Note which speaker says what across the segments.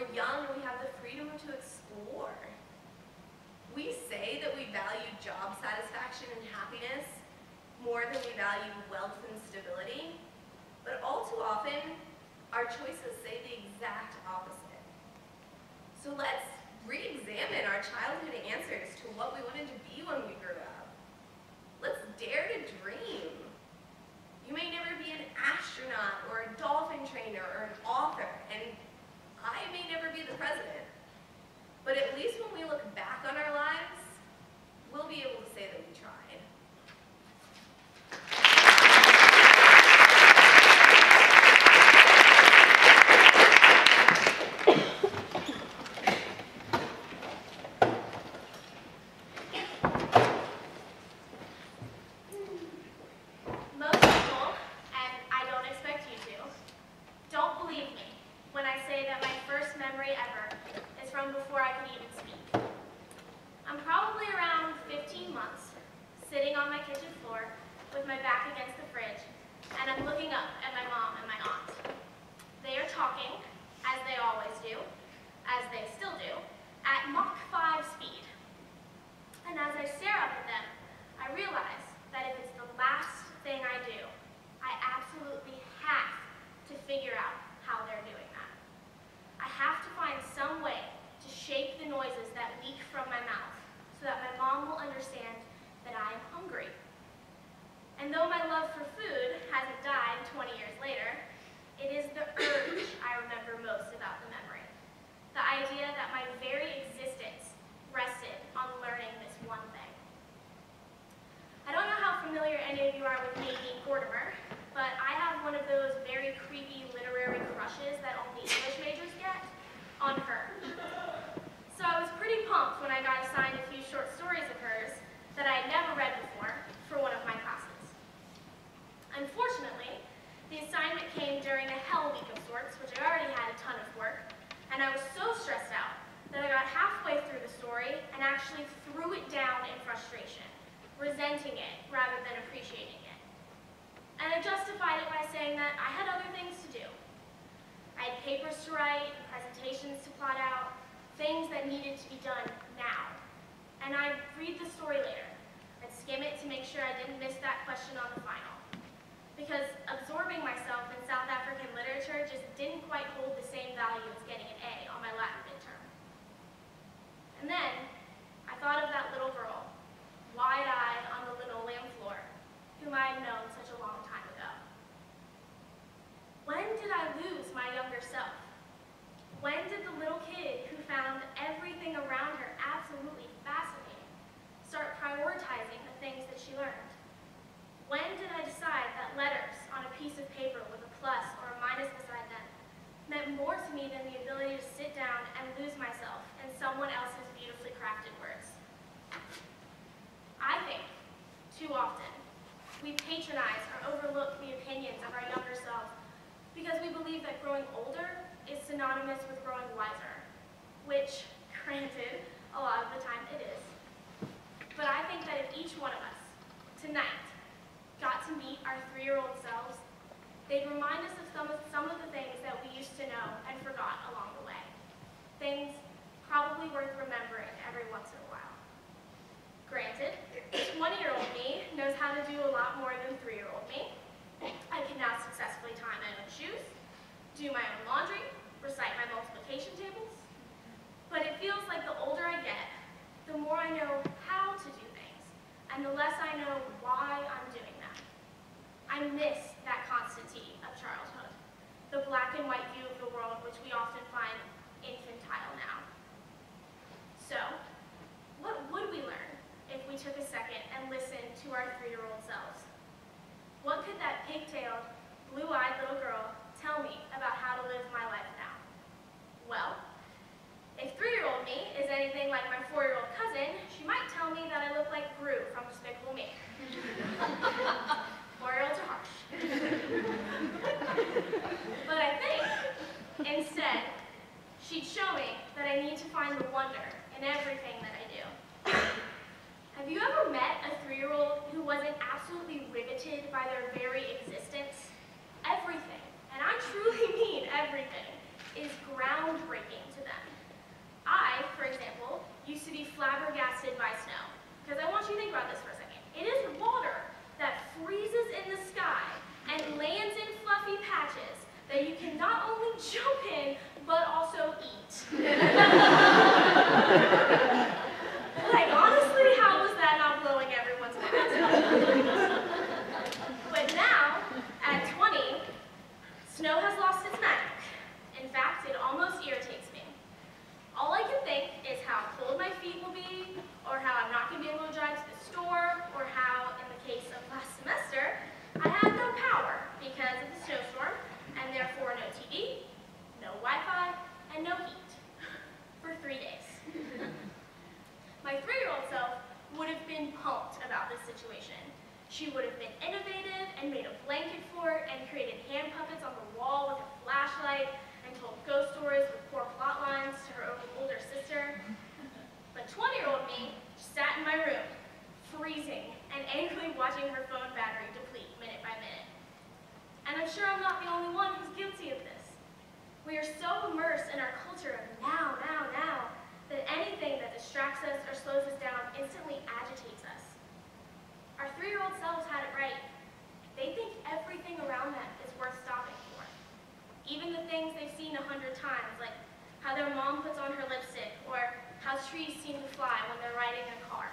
Speaker 1: we're young and we have the freedom to explore. We say that we value job satisfaction and happiness more than we value wealth and stability, but all too often, our choices say the exact opposite. So let's re-examine our childhood answers to what we wanted to be when we grew up. Let's dare to dream. You may never be an astronaut or a dolphin trainer or an author, and I may never be the president. But at least when we look back on our lives, we'll be able to say that we tried.
Speaker 2: Most people, and I don't expect you to, don't believe me when I say that my first memory ever is from before I could even speak. I'm probably around 15 months, sitting on my kitchen floor with my back against the fridge, and I'm looking up at my mom and my aunt. They are talking, as they always do, as they still do, at Mach 5 speed. And as I stare up at them, I realize that if it's the last thing I do, I absolutely have to figure out how they're doing that. I have to find some way to shake the noises that leak from my mouth so that my mom will understand that I am hungry. And though my love for food hasn't died 20 years later, it is the urge I remember most about the memory. The idea that my very existence rested on learning this one thing. I don't know how familiar any of you are with Nadine Gordimer, but I have one of those very creepy literary crushes that only English majors get on her. So I was pretty pumped when I got assigned a few short stories of hers that I had never read before for one of my classes. Unfortunately, the assignment came during a hell week of sorts, which I already had a ton of work, and I was so stressed out that I got halfway through the story and actually threw it down in frustration, resenting it rather than appreciating it. And I justified it by saying that I had other things to do. I had papers to write, presentations to plot out, things that needed to be done now. And I'd read the story later. I'd skim it to make sure I didn't miss that question on the final. Because absorbing myself in South African literature just didn't quite hold the same value as getting an A on my Latin midterm. And then I thought of that little girl, wide-eyed on the linoleum floor, whom I had known such a long time ago. When did I lose my younger self? When did the little kid who found everything around her absolutely fascinating start prioritizing the things that she learned? When did I decide that letters on a piece of paper with a plus or a minus beside them meant more to me than the ability to sit down and lose myself in someone else's beautifully crafted words? I think, too often, we patronize or overlook the opinions of our younger selves because we believe that growing older is synonymous with growing wiser, which, granted, a lot of the time it is. But I think that if each one of us, tonight, got to meet our 3-year-old selves, they'd remind us of some of the things that we used to know and forgot along the way. Things probably worth remembering every once in a while. Granted, 20-year-old me knows how to do a lot more than 3-year-old me. I can now successfully tie my own shoes, do my own laundry, recite my multiplication tables. But it feels like the older I get, the more I know how to do things, and the less I know why I'm doing them. I miss that constancy of childhood, the black and white view of the world which we often find infantile now. So, what would we learn if we took a second and listened to our 3-year-old selves? What could that pigtailed, blue-eyed little girl tell me about how to live my life now? Well, if 3-year-old me is anything like my 4-year-old cousin, she might tell me that I look like Gru from Despicable Me. 4-year-olds are harsh. But I think, instead, she'd show me that I need to find the wonder in everything that I do. Have you ever met a 3-year-old who wasn't absolutely riveted by their very existence? Everything, and I truly mean everything, is groundbreaking to them. not only jump in, but also eat. Like, honestly, how was that not blowing everyone's minds? But now, at 20, snow has lost its magic. In fact, it almost irritates me. All I can think is how cold my feet will be, or how I'm not going to be able to drive to the store, or how, in the case of last semester, I had no power because of the snowstorm, and therefore no TV, no Wi-Fi, and no heat for 3 days. My 3-year-old self would have been pumped about this situation. She would have been innovative and made a blanket fort and created hand puppets on the wall with a flashlight and told ghost stories with poor plot lines to her older sister. But 20-year-old me sat in my room, freezing and angrily watching her phone battery deplete minute by minute. And I'm sure I'm not the only one who's guilty of this. We are so immersed in our culture of now, that anything that distracts us or slows us down instantly agitates us. Our 3-year-old selves had it right. They think everything around them is worth stopping for. Even the things they've seen 100 times, like how their mom puts on her lipstick, or how trees seem to fly when they're riding in a car.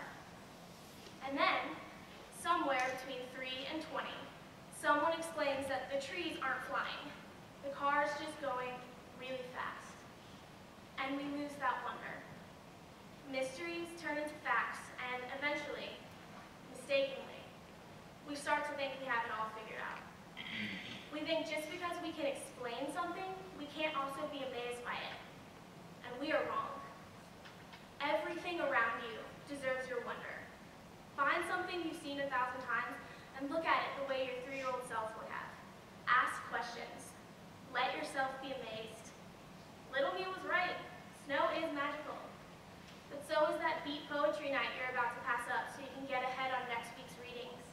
Speaker 2: And then, somewhere between 3 and 20, someone explains that the trees aren't flying. The car's just going really fast. And we lose that wonder. Mysteries turn into facts, and eventually, mistakenly, we start to think we have it all figured out. We think just because we can explain something, we can't also be amazed by it. And we are wrong. Everything around you deserves your wonder. Find something you've seen 1,000 times and look at it the way your 3-year-old self would have. Ask questions. Let yourself be amazed. Little me was right. Snow is magical. But so is that beat poetry night you're about to pass up so you can get ahead on next week's readings.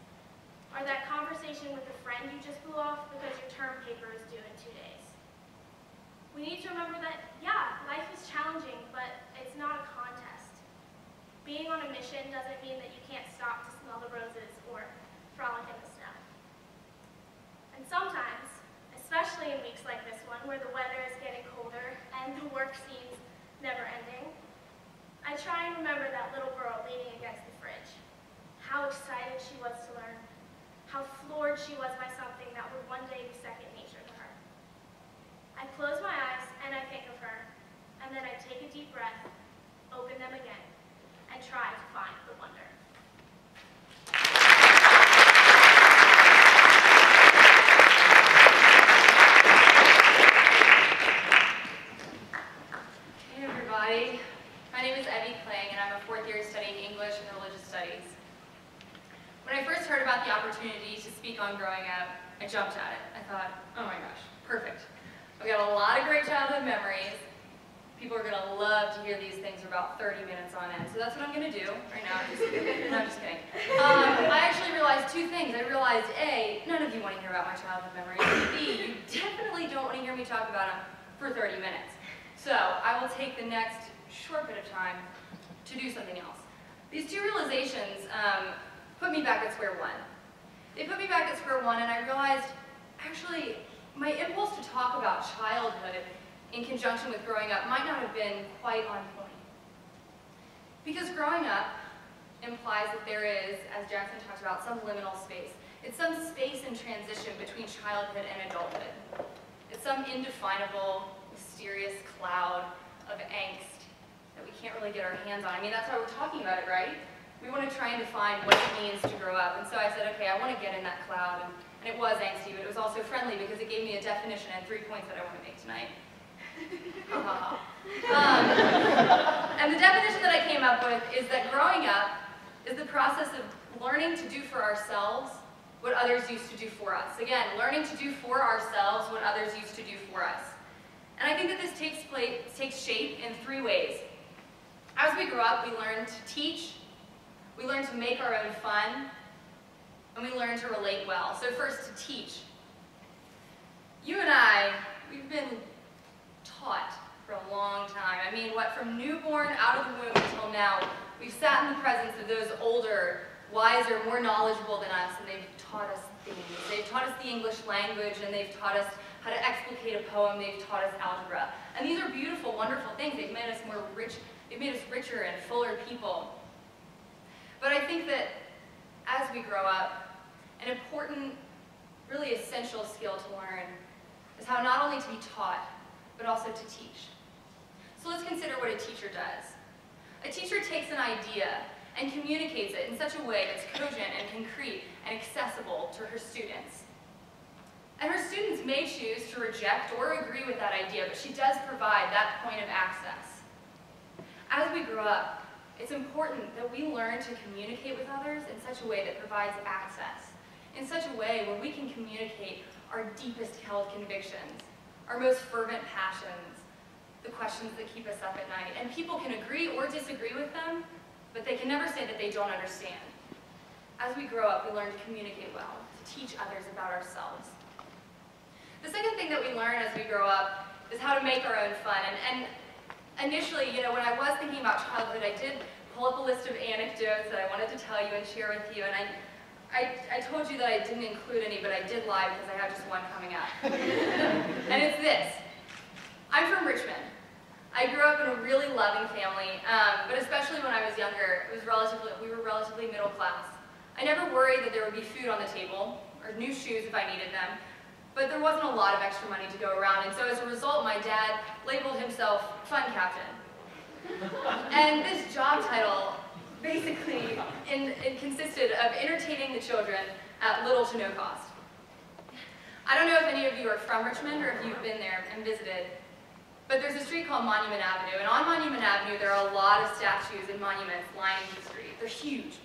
Speaker 2: Or that conversation with a friend you just blew off because your term paper is due in 2 days. We need to remember that, yeah, life is challenging, but it's not a contest. Being on a mission doesn't mean that you can't stop to smell the roses or frolic in the snow. And sometimes, especially in weeks like this one, where the weather is getting colder and the work seems never ending, I try and remember that little girl leaning against the fridge. How excited she was to learn. How floored she was by something that would one day be second nature to her. I close my eyes and I think of her, and then I take a deep breath, open them again, and try to find the wonder.
Speaker 3: Hey everybody, my name is Evie Kling and I'm a 4th year studying English and Religious Studies. When I first heard about the opportunity to speak on growing up, I jumped at it. I thought, oh my gosh, perfect. I've got a lot of great childhood memories. People are going to love to hear these things for about 30 minutes on end. So that's what I'm going to do right now. No, I'm just kidding. I actually realized 2 things. I realized, A, none of you want to hear about my childhood memories. B, you definitely don't want to hear me talk about them for 30 minutes. So I will take the next short bit of time to do something else. These 2 realizations put me back at square one. They put me back at square one, and I realized, actually, my impulse to talk about childhood in conjunction with growing up might not have been quite on point. Because growing up implies that there is, as Jackson talked about, some liminal space. It's some space in transition between childhood and adulthood. It's some indefinable, mysterious cloud of angst that we can't really get our hands on. I mean, that's why we're talking about it, right? We want to try and define what it means to grow up. And so I said, okay, I want to get in that cloud. And it was angsty, but it was also friendly because it gave me a definition and 3 points that I want to make tonight. And the definition that I came up with is that growing up is the process of learning to do for ourselves what others used to do for us. Again, learning to do for ourselves what others used to do for us. And I think that this takes shape in 3 ways. As we grow up, we learn to teach, we learn to make our own fun, and we learn to relate well. So first, to teach. You and I, we've been taught for a long time. I mean, what, from newborn out of the womb until now, we've sat in the presence of those older, wiser, more knowledgeable than us, and they've taught us things. They've taught us the English language, and they've taught us how to explicate a poem. They've taught us algebra. And these are beautiful, wonderful things. They've made us more rich, they've made us richer and fuller people. But I think that as we grow up, an important, really essential skill to learn is how not only to be taught, but also to teach. So let's consider what a teacher does. A teacher takes an idea and communicates it in such a way that's cogent and concrete and accessible to her students. And her students may choose to reject or agree with that idea, but she does provide that point of access. As we grow up, it's important that we learn to communicate with others in such a way that provides access, in such a way where we can communicate our deepest held convictions, our most fervent passions, the questions that keep us up at night. And people can agree or disagree with them, but they can never say that they don't understand. As we grow up, we learn to communicate well, to teach others about ourselves. The second thing that we learn as we grow up is how to make our own fun. And initially, when I was thinking about childhood, I did pull up a list of anecdotes that I wanted to tell you and share with you. And I told you that I didn't include any, but I did lie because I have just one coming up. And it's this. I'm from Richmond. I grew up in a really loving family, but especially when I was younger, we were relatively middle class. I never worried that there would be food on the table, or new shoes if I needed them, but there wasn't a lot of extra money to go around, and so as a result, my dad labeled himself Fun Captain. And this job title basically it consisted of entertaining the children at little to no cost. I don't know if any of you are from Richmond or if you've been there and visited, but there's a street called Monument Avenue, and on Monument Avenue there are a lot of statues and monuments lining the street. They're huge.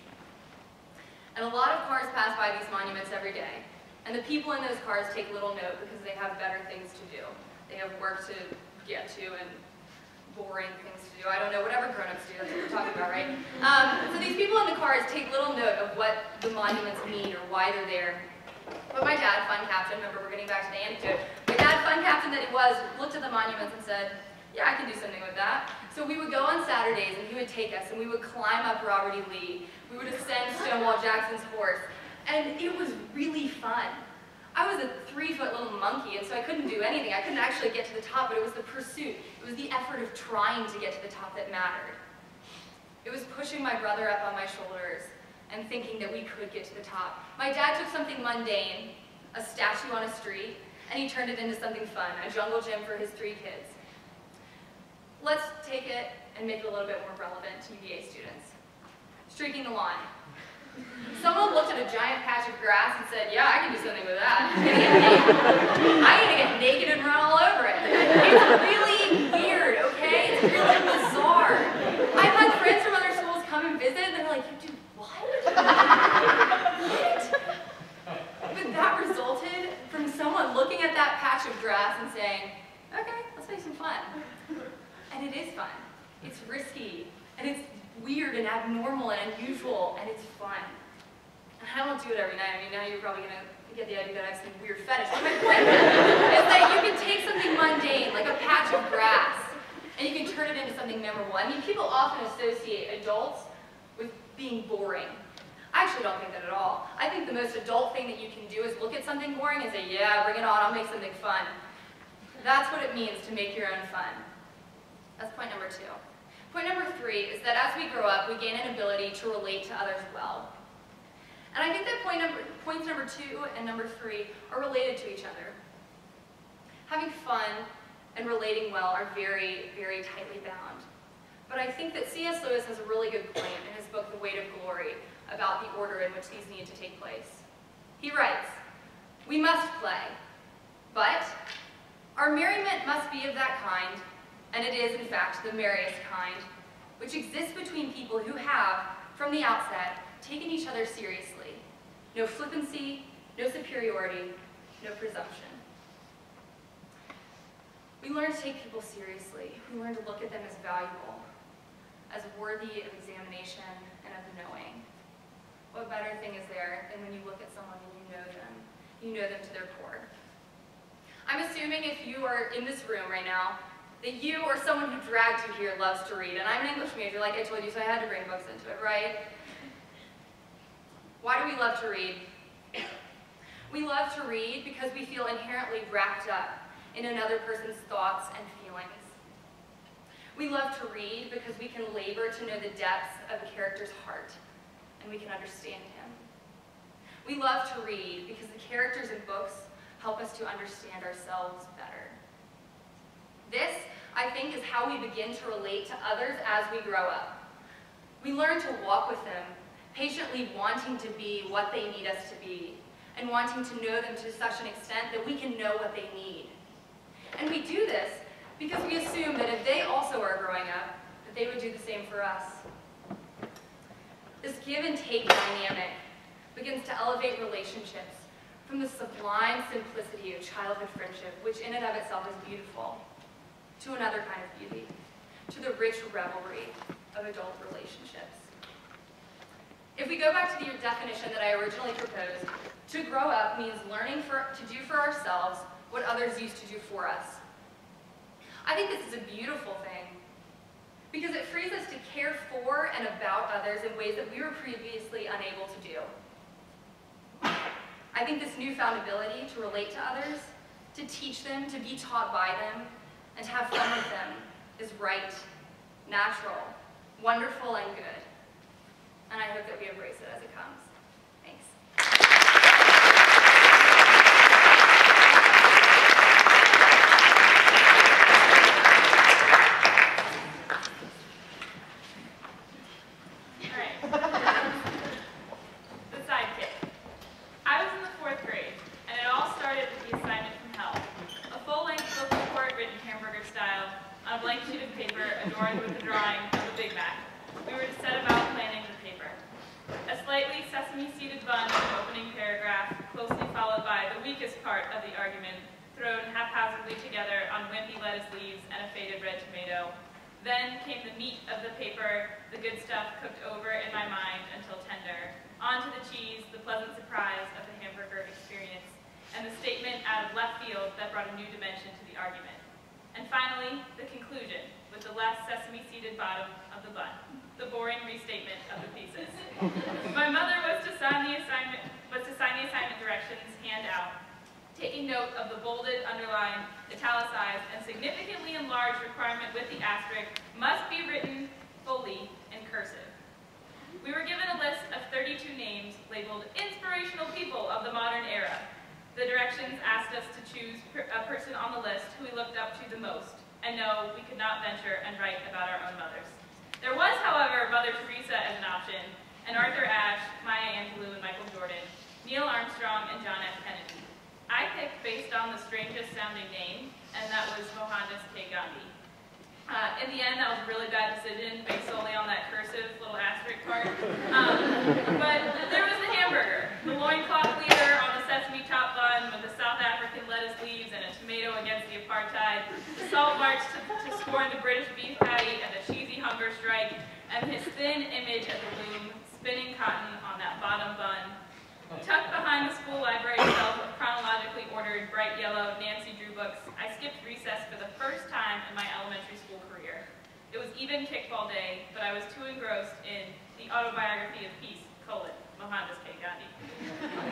Speaker 3: And a lot of cars pass by these monuments every day. And the people in those cars take little note because they have better things to do. They have work to get to and boring things to do. I don't know, whatever grown-ups do, that's what we're talking about, right? So these people in the cars take little note of what the monuments mean or why they're there. But my dad, Fun Captain, remember we're getting back to the anecdote, my dad, Fun Captain that he was, looked at the monuments and said, yeah, I can do something with that. So we would go on Saturdays and he would take us and we would climb up Robert E. Lee. We would ascend Stonewall Jackson's horse. And it was really fun. I was a 3-foot little monkey, and so I couldn't do anything. I couldn't actually get to the top, but it was the pursuit. It was the effort of trying to get to the top that mattered. It was pushing my brother up on my shoulders and thinking that we could get to the top. My dad took something mundane, a statue on a street, and he turned it into something fun, a jungle gym for his 3 kids. Let's take it and make it a little bit more relevant to UVA students. Streaking the lawn. Someone looked at a giant patch of grass and said, yeah, I can do something with that. I'm gonna get naked and run all over it. It's really weird, okay? It's really bizarre. I've had friends from other schools come and visit and they're like, you do what? What? But that resulted from someone looking at that patch of grass and saying, okay, let's make some fun. And it is fun. It's risky, and it's weird and abnormal and unusual, and it's fun. And I don't do it every night. I mean, now you're probably going to get the idea that I have some weird fetish. But my point is that you can take something mundane, like a patch of grass, and you can turn it into something memorable. I mean, people often associate adults with being boring. I actually don't think that at all. I think the most adult thing that you can do is look at something boring and say, yeah, bring it on, I'll make something fun. That's what it means to make your own fun. That's point number 2. Point number 3 is that as we grow up, we gain an ability to relate to others well. And I think that points number 2 and number 3 are related to each other. Having fun and relating well are very, very tightly bound. But I think that C.S. Lewis has a really good point in his book, The Weight of Glory, about the order in which these need to take place. He writes, we must play, but our merriment must be of that kind, and it is, in fact, the merriest kind, which exists between people who have, from the outset, taken each other seriously. No flippancy, no superiority, no presumption. We learn to take people seriously. We learn to look at them as valuable, as worthy of examination and of knowing. What better thing is there than when you look at someone and you know them to their core. I'm assuming if you are in this room right now, that you or someone who dragged you here loves to read. And I'm an English major, like I told you, so I had to bring books into it, right? Why do we love to read? We love to read because we feel inherently wrapped up in another person's thoughts and feelings. We love to read because we can labor to know the depths of a character's heart, and we can understand him. We love to read because the characters in books help us to understand ourselves better. This, I think, is how we begin to relate to others as we grow up. We learn to walk with them, patiently wanting to be what they need us to be, and wanting to know them to such an extent that we can know what they need. And we do this because we assume that if they also are growing up, that they would do the same for us. This give and take dynamic begins to elevate relationships from the sublime simplicity of childhood friendship, which in and of itself is beautiful, to another kind of beauty, to the rich revelry of adult relationships. If we go back to the definition that I originally proposed, to grow up means learning to do for ourselves what others used to do for us. I think this is a beautiful thing because it frees us to care for and about others in ways that we were previously unable to do. I think this newfound ability to relate to others, to teach them, to be taught by them, and to have fun with them is right, natural, wonderful, and good. And I hope that we embrace it as it comes. Thanks.
Speaker 4: Then came the meat of the paper, the good stuff cooked over in my mind until tender. Onto the cheese, the pleasant surprise of the hamburger experience, and the statement out of left field that brought a new dimension to the argument. And finally, the conclusion, with the less sesame-seeded bottom of the bun, the boring restatement of the thesis. My mother was to sign the assignment directions handout, taking note of the bolded, underlined, italicized, and significantly enlarged requirement with the asterisk must be written fully in cursive. We were given a list of 32 names labeled inspirational people of the modern era. The directions asked us to choose a person on the list who we looked up to the most, and no, we could not venture and write about our own mothers. There was, however, Mother Teresa as an option, and Arthur Ashe, Maya Angelou, and Michael Jordan, Neil Armstrong, and John F. Kennedy. I picked based on the strangest sounding name, and that was Mohandas K. Gandhi. In the end, that was a really bad decision based solely on that cursive little asterisk part. But there was the hamburger, the loincloth leader on the sesame top bun with the South African lettuce leaves and a tomato against the apartheid, the salt march to scorn the British beef patty and the cheesy hunger strike, and his thin image of the loom spinning cotton on that bottom bun. Tucked behind the school library shelf of chronologically ordered bright yellow Nancy Drew books, I skipped recess for the first time in my elementary school career. It was even kickball day, but I was too engrossed in the autobiography of peace, Mohandas K. Gandhi.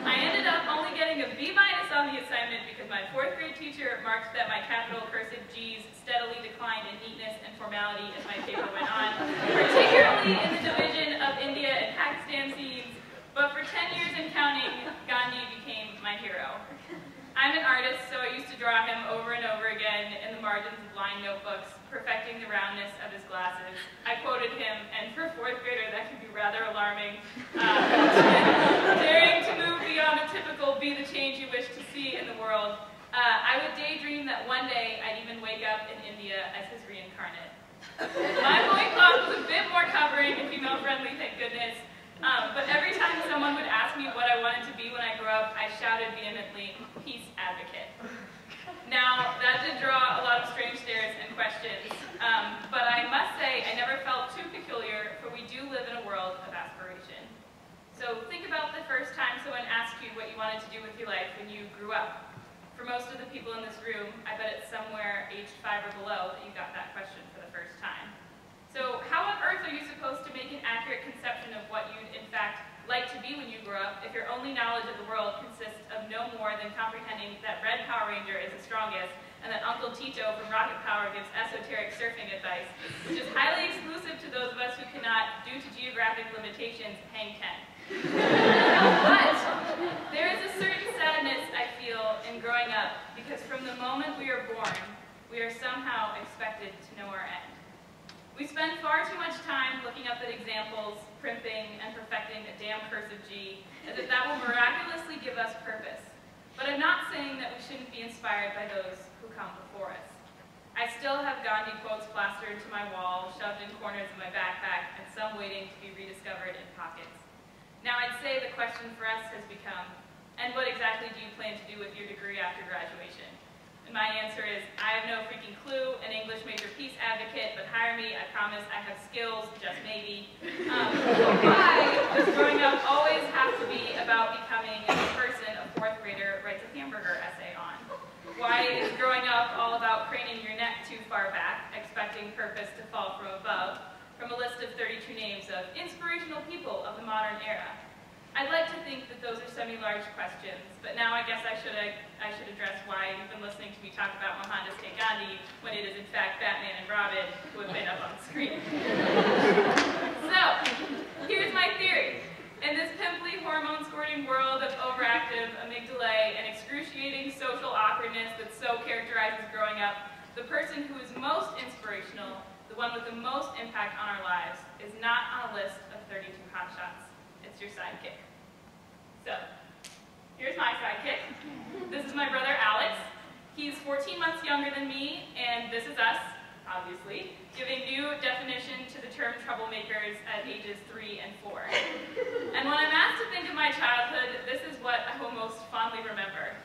Speaker 4: I ended up only getting a B- on the assignment because my 4th grade teacher marked that my capital cursive G's steadily declined in neatness and formality as my paper went on, particularly in the division of India and Pakistan scenes. But for 10 years and counting, Gandhi became my hero. I'm an artist, so I used to draw him over and over again in the margins of lined notebooks, perfecting the roundness of his glasses. I quoted him, and for a 4th grader, that can be rather alarming. Daring to move beyond the typical be the change you wish to see in the world. I would daydream that one day I'd even wake up in India as his reincarnate. My loincloth was a bit more covering and female-friendly, thank goodness. But every time someone would ask me what I wanted to be when I grew up, I shouted vehemently, peace advocate. Now, that did draw a lot of strange stares and questions, but I must say I never felt too peculiar, for we do live in a world of aspiration. So think about the first time someone asked you what you wanted to do with your life when you grew up. For most of the people in this room, I bet it's somewhere aged 5 or below that you got that question for the first time. So how on earth are you supposed to make an accurate conception of what you'd in fact like to be when you grow up if your only knowledge of the world consists of no more than comprehending that Red Power Ranger is the strongest and that Uncle Tito from Rocket Power gives esoteric surfing advice, which is highly exclusive to those of us who cannot, due to geographic limitations, hang Ken. But there is a certain sadness I feel in growing up because from the moment we are born, we are somehow expected to know our end. We spend far too much time looking up at examples, primping, and perfecting a damn cursive G, as if that will miraculously give us purpose. But I'm not saying that we shouldn't be inspired by those who come before us. I still have Gandhi quotes plastered to my wall, shoved in corners of my backpack, and some waiting to be rediscovered in pockets. Now I'd say the question for us has become, and what exactly do you plan to do with your degree after graduation? And my answer is, I have no freaking clue, an English major peace advocate, but hire me, I promise I have skills, just maybe. Why does growing up always have to be about becoming the person a fourth grader writes a hamburger essay on? Why is growing up all about craning your neck too far back, expecting purpose to fall from above, from a list of 32 names of inspirational people of the modern era? I'd like to think that those are semi-large questions, but now I guess I should address why you've been listening to me talk about Mohandas K. Gandhi when it is in fact Batman and Robin who have been up on the screen. So, here's my theory. In this pimply, hormone-squirting world of overactive amygdalae and excruciating social awkwardness that so characterizes growing up, the person who is most inspirational, the one with the most impact on our lives, is not on a list of 32 hotshots. It's your sidekick. So, here's my sidekick. This is my brother Alex. He's 14 months younger than me, and this is us, obviously, giving new definition to the term troublemakers at ages 3 and 4. And when I'm asked to think of my childhood, this is what I will most fondly remember.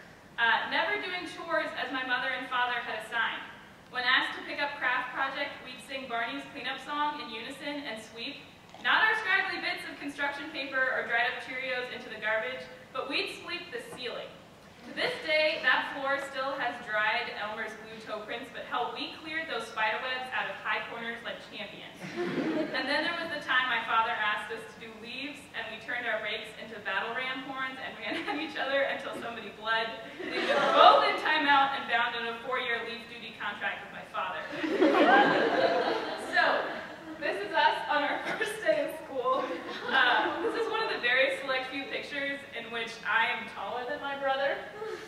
Speaker 4: Never doing chores as my mother and father had assigned. When asked to pick up craft project, we'd sing Barney's cleanup song in unison and sweep, not our scraggly bits of construction paper or dried up Cheerios into the garbage, but we'd sweep the ceiling. To this day, that floor still has dried Elmer's glue toe prints, but hell, we cleared those spider webs out of high corners like champions. And then there was the time my father asked us to do leaves, and we turned our rakes into battle ram horns and ran at each other until somebody bled. They were both in timeout and bound on a 4-year leaf duty contract with my father. So, this is us on our first day of school. This is one of the very select few pictures in which I am taller than my brother.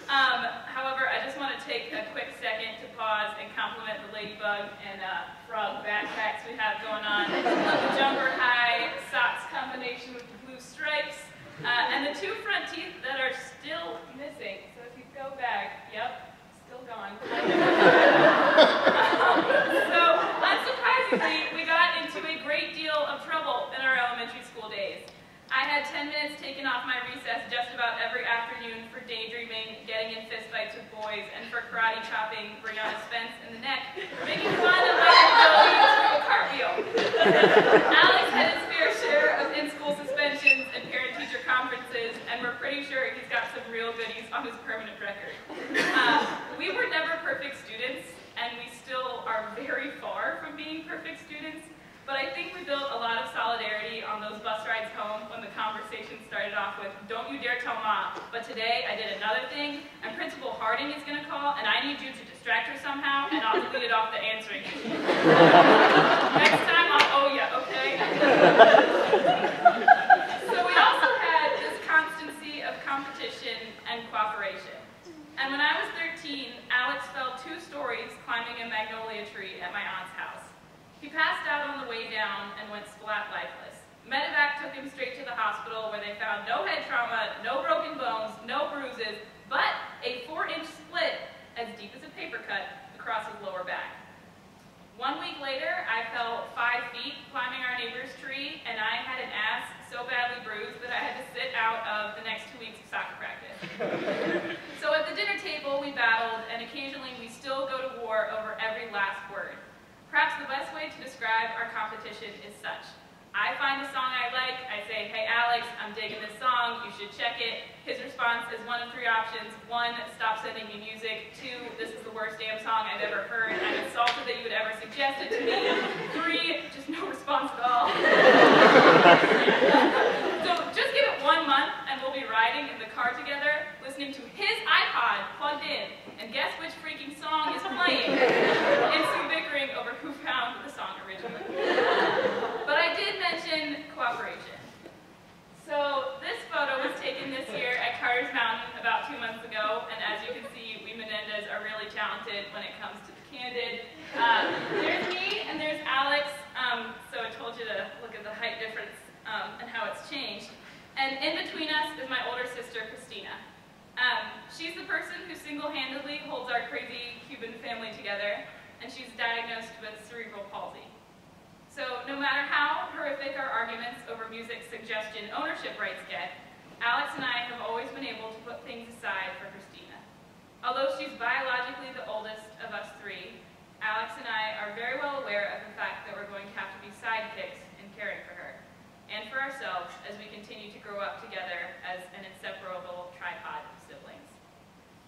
Speaker 4: However, I just want to take a quick second to pause and compliment the ladybug and frog backpacks we have going on. The jumper high socks combination with the blue stripes, and the 2 front teeth that are still missing. So if you go back, yep, still gone. So, unsurprisingly, we got into a great deal of trouble in our elementary school days. I had 10 minutes taken off my recess just about every afternoon for daydreaming, getting in fistfights with boys, and for karate chopping Brianna Spence in the neck, making fun of my inability to do a cartwheel. Alex had his fair share of in-school suspensions and parent-teacher conferences, and we're pretty sure he's got some real goodies on his permanent record. We were never perfect students, and we still are very far from being perfect students, but I think we built a lot of solidarity on those bus rides home when the conversation started off with, "Don't you dare tell Mom, but today I did another thing, and Principal Harding is going to call, and I need you to distract her somehow, and I'll delete it off the answering machine. Next time I'll owe you, okay?" So we also had this constancy of competition and cooperation. And when I was 13, Alex fell 2 stories climbing a magnolia tree at my aunt's house. He passed out on the way down and went splat lifeless. Medevac took him straight to the hospital where they found no head trauma, no broken bones, no bruises, but a 4-inch split as deep as a paper cut across his lower back. 1 week later, I fell 5 feet climbing our neighbor's tree, and I had an ass so badly bruised that I had to sit out of the next 2 weeks of soccer practice. So at the dinner table, we battled, and occasionally we still go to war over every last word. Perhaps the best way to describe our competition is such. I find a song I like, I say, "Hey Alex, I'm digging this song, you should check it." His response is one of 3 options. 1, stop sending me music. 2, this is the worst damn song I've ever heard. I'm insulted that you would ever suggest it to me. 3, just no response at all. So just give it is my older sister, Christina. She's the person who single-handedly holds our crazy Cuban family together, and she's diagnosed with cerebral palsy. So no matter how horrific our arguments over music suggestion ownership rights get, Alex and I have always been able to put things aside for Christina. Although she's biologically the oldest of us three, Alex and I are very well aware of the fact that we're going to have to be sidekicks in caring for her, and for ourselves as we continue to grow up together as an inseparable tripod of siblings.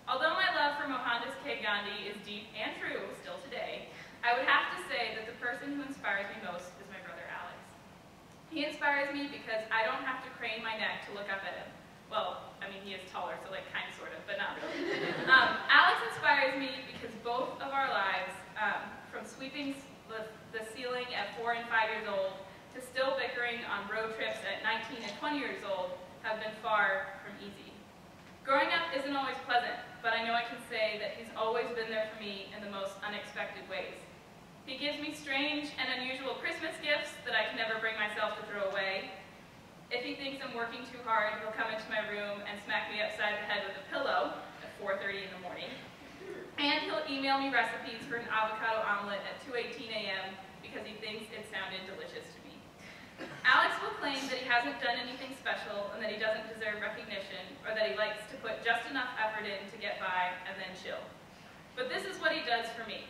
Speaker 4: Although my love for Mohandas K. Gandhi is deep and true still today, I would have to say that the person who inspires me most is my brother Alex. He inspires me because I don't have to crane my neck to look up at him. Well, I mean, he is taller, so like kind of, sort of, but not really. Alex inspires me because both of our lives, from sweeping the ceiling at 4 and 5 years old to still bickering on road trips at 19 and 20 years old, have been far from easy. Growing up isn't always pleasant, but I know I can say that he's always been there for me in the most unexpected ways. He gives me strange and unusual Christmas gifts that I can never bring myself to throw away. If he thinks I'm working too hard, he'll come into my room and smack me upside the head with a pillow at 4:30 in the morning. And he'll email me recipes for an avocado omelet at 2:18 a.m. because he thinks it sounded delicious to me. Alex will claim that he hasn't done anything special and that he doesn't deserve recognition, or that he likes to put just enough effort in to get by and then chill. But this is what he does for me.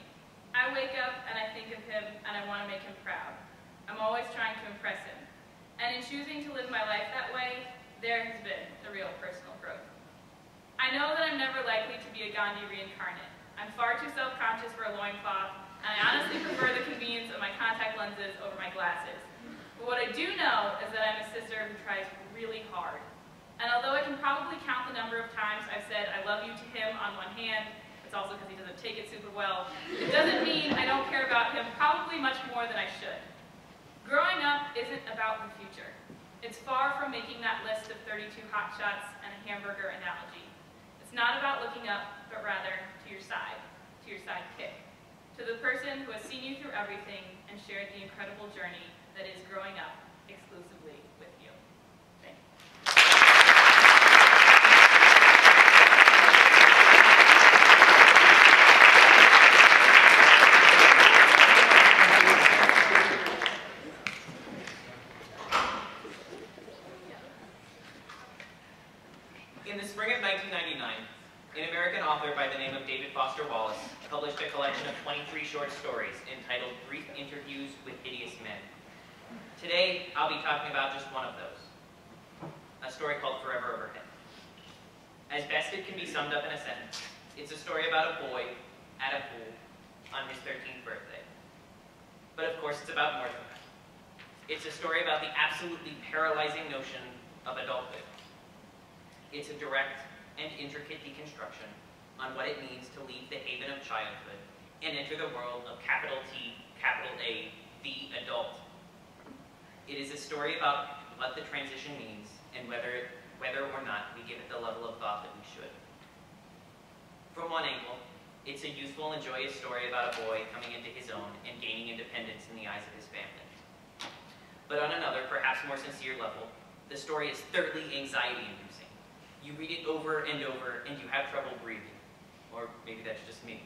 Speaker 4: I wake up and I think of him and I want to make him proud. I'm always trying to impress him. And in choosing to live my life that way, there has been the real personal growth. I know that I'm never likely to be a Gandhi reincarnate. I'm far too self-conscious for a loincloth, and I honestly prefer the convenience of my contact lenses over my glasses. But what I do know is that I'm a sister who tries really hard. And although I can probably count the number of times I've said I love you to him on one hand, it's also because he doesn't take it super well, it doesn't mean I don't care about him probably much more than I should. Growing up isn't about the future. It's far from making that list of 32 hotshots and a hamburger analogy. It's not about looking up, but rather to your sidekick, to the person who has seen you through everything and shared the incredible journey that is growing up exclusively with you. Thank you.
Speaker 5: In the spring of 1999, an American author by the name of David Foster Wallace published a collection of 23 short stories entitled Brief Interviews with Hideous Men. Today, I'll be talking about just one of those, a story called Forever Overhead. As best it can be summed up in a sentence, it's a story about a boy at a pool on his 13th birthday. But of course, it's about more than that. It's a story about the absolutely paralyzing notion of adulthood. It's a direct and intricate deconstruction on what it means to leave the haven of childhood and enter the world of capital T, capital A, the adult. It is a story about what the transition means and whether or not we give it the level of thought that we should. From one angle, it's a youthful and joyous story about a boy coming into his own and gaining independence in the eyes of his family. But on another, perhaps more sincere level, the story is thoroughly anxiety-inducing. You read it over and over, and you have trouble breathing. Or maybe that's just me.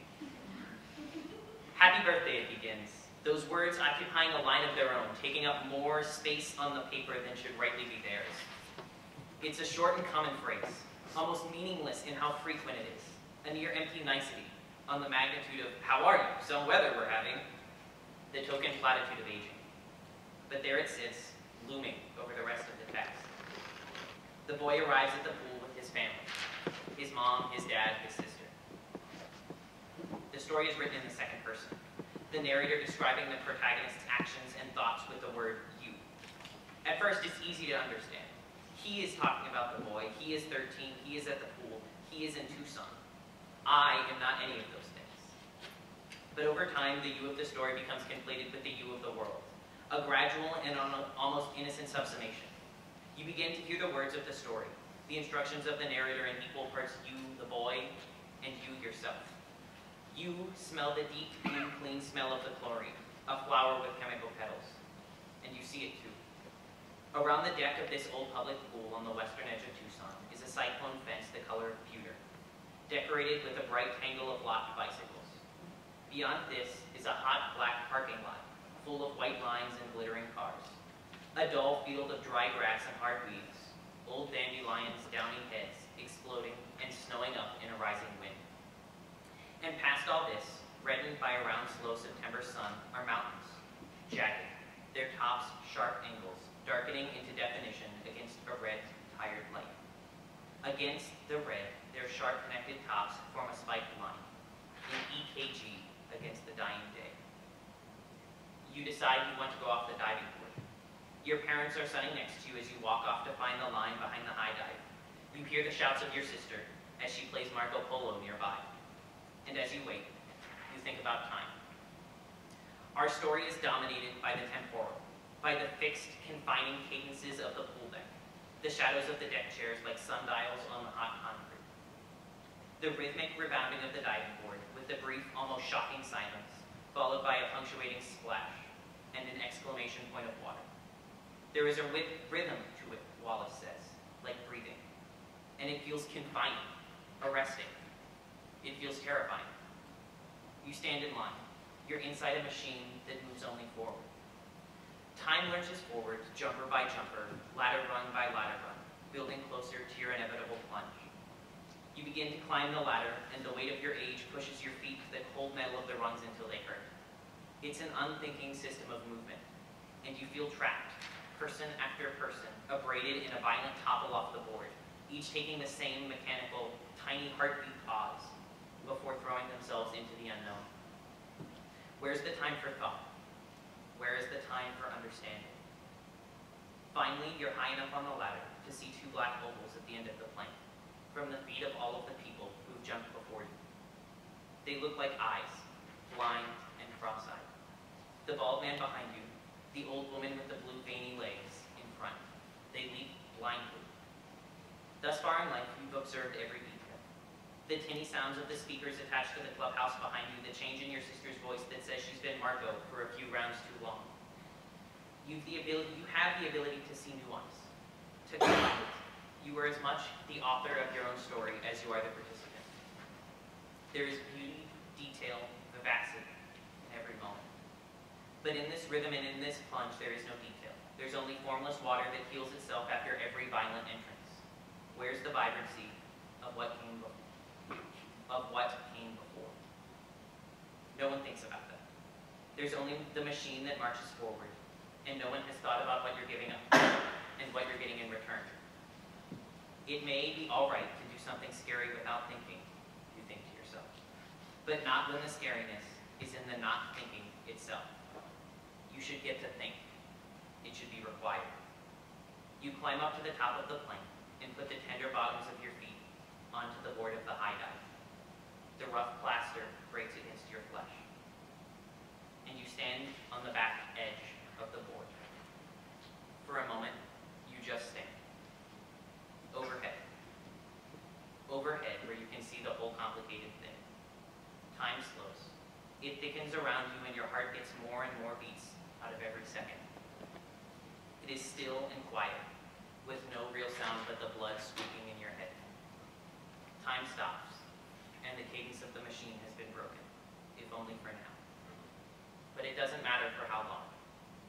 Speaker 5: Happy birthday, it begins. Those words occupying a line of their own, taking up more space on the paper than should rightly be theirs. It's a short and common phrase, almost meaningless in how frequent it is, a near empty nicety on the magnitude of, how are you, some weather we're having, the token platitude of aging. But there it sits, looming over the rest of the text. The boy arrives at the pool with his family, his mom, his dad, his sister. The story is written in the second person, the narrator describing the protagonist's actions and thoughts with the word you. At first, it's easy to understand. He is talking about the boy, he is 13, he is at the pool, he is in Tucson. I am not any of those things. But over time, the you of the story becomes conflated with the you of the world, a gradual and almost innocent subsummation. You begin to hear the words of the story, the instructions of the narrator in equal parts you, the boy, and you yourself. You smell the deep, clean smell of the chlorine, a flower with chemical petals. And you see it too. Around the deck of this old public pool on the western edge of Tucson is a cyclone fence the color of pewter, decorated with a bright tangle of locked bicycles. Beyond this is a hot black parking lot, full of white lines and glittering cars. A dull field of dry grass and hard weeds, old dandelions' downy heads exploding and snowing up in a rising wind. And past all this, reddened by a round, slow September sun, are mountains, jagged, their tops sharp angles, darkening into definition against a red, tired light. Against the red, their sharp connected tops form a spiked line, an EKG against the dying day. You decide you want to go off the diving board. Your parents are sitting next to you as you walk off to find the line behind the high dive. You hear the shouts of your sister as she plays Marco Polo nearby. And as you wait, you think about time. Our story is dominated by the temporal, by the fixed, confining cadences of the pool deck, the shadows of the deck chairs like sundials on the hot concrete, the rhythmic rebounding of the diving board with the brief, almost shocking silence, followed by a punctuating splash and an exclamation point of water. There is a rhythm to it, Wallace says, like breathing, and it feels confining, arresting. It feels terrifying. You stand in line. You're inside a machine that moves only forward. Time lurches forward, jumper by jumper, ladder rung by ladder rung, building closer to your inevitable plunge. You begin to climb the ladder, and the weight of your age pushes your feet to the cold metal of the rungs until they hurt. It's an unthinking system of movement, and you feel trapped, person after person, abraded in a violent topple off the board, each taking the same mechanical, tiny heartbeat pause before throwing themselves into the unknown. Where's the time for thought? Where is the time for understanding? Finally, you're high enough on the ladder to see two black ovals at the end of the plank, from the feet of all of the people who've jumped before you. They look like eyes, blind and cross-eyed. The bald man behind you, the old woman with the blue veiny legs in front. They leap blindly. Thus far in life, you've observed every detail. The tinny sounds of the speakers attached to the clubhouse behind you, the change in your sister's voice that says she's been Marco for a few rounds too long. You have the ability to see nuance, to collect it. You are as much the author of your own story as you are the participant. There is beauty, detail, vivacity in every moment. But in this rhythm and in this plunge, there is no detail. There's only formless water that heals itself after every violent entrance. Where's the vibrancy of what came before? No one thinks about that. There's only the machine that marches forward, and no one has thought about what you're giving up and what you're getting in return. It may be all right to do something scary without thinking, you think to yourself, but not when the scariness is in the not thinking itself. You should get to think. It should be required. You climb up to the top of the plank and put the tender bottoms of your feet onto the board of the high dive. The rough plaster breaks against your flesh. And you stand on the back edge of the board. For a moment, you just stand. Overhead. Overhead, where you can see the whole complicated thing. Time slows. It thickens around you and your heart gets more and more beats out of every second. It is still and quiet, with no real sound but the blood squeaking in your head. Time stops, and the cadence of the machine has been broken, if only for now. But it doesn't matter for how long,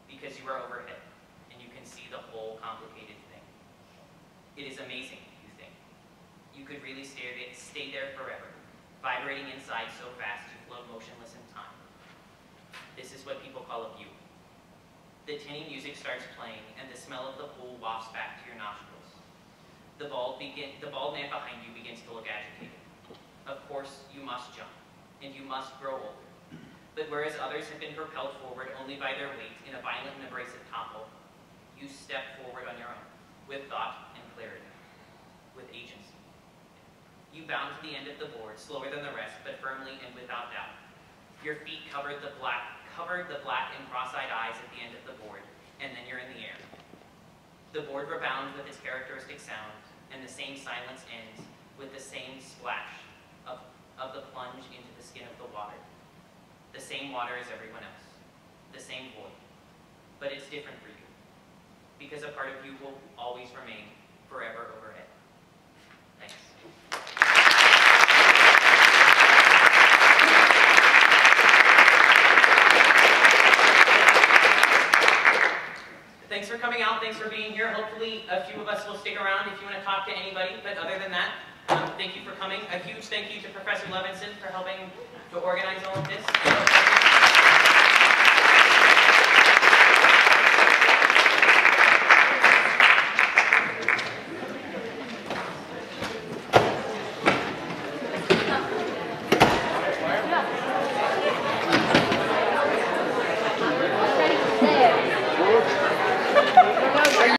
Speaker 5: because you are overhead, and you can see the whole complicated thing. It is amazing, you think. You could really stay there forever, vibrating inside so fast you float motionless in time. This is what people call a view. The tinny music starts playing, and the smell of the pool wafts back to your nostrils. The bald man behind you begins to look agitated. Of course, you must jump, and you must grow older. But whereas others have been propelled forward only by their weight in a violent and abrasive topple, you step forward on your own, with thought and clarity, with agency. You bound to the end of the board, slower than the rest, but firmly and without doubt. Your feet covered the black and cross-eyed eyes at the end of the board, and then you're in the air. The board rebounds with its characteristic sound, and the same silence ends with the same splash of the plunge into the skin of the water. The same water as everyone else. The same void. But it's different for you. because a part of you will always remain forever overhead. Thanks. Thanks for coming out. Thanks for being here. Hopefully a few of us will stick around if you want to talk to anybody. But other than that, thank you for coming. A huge thank you to Professor Levinson for helping to organize all of this.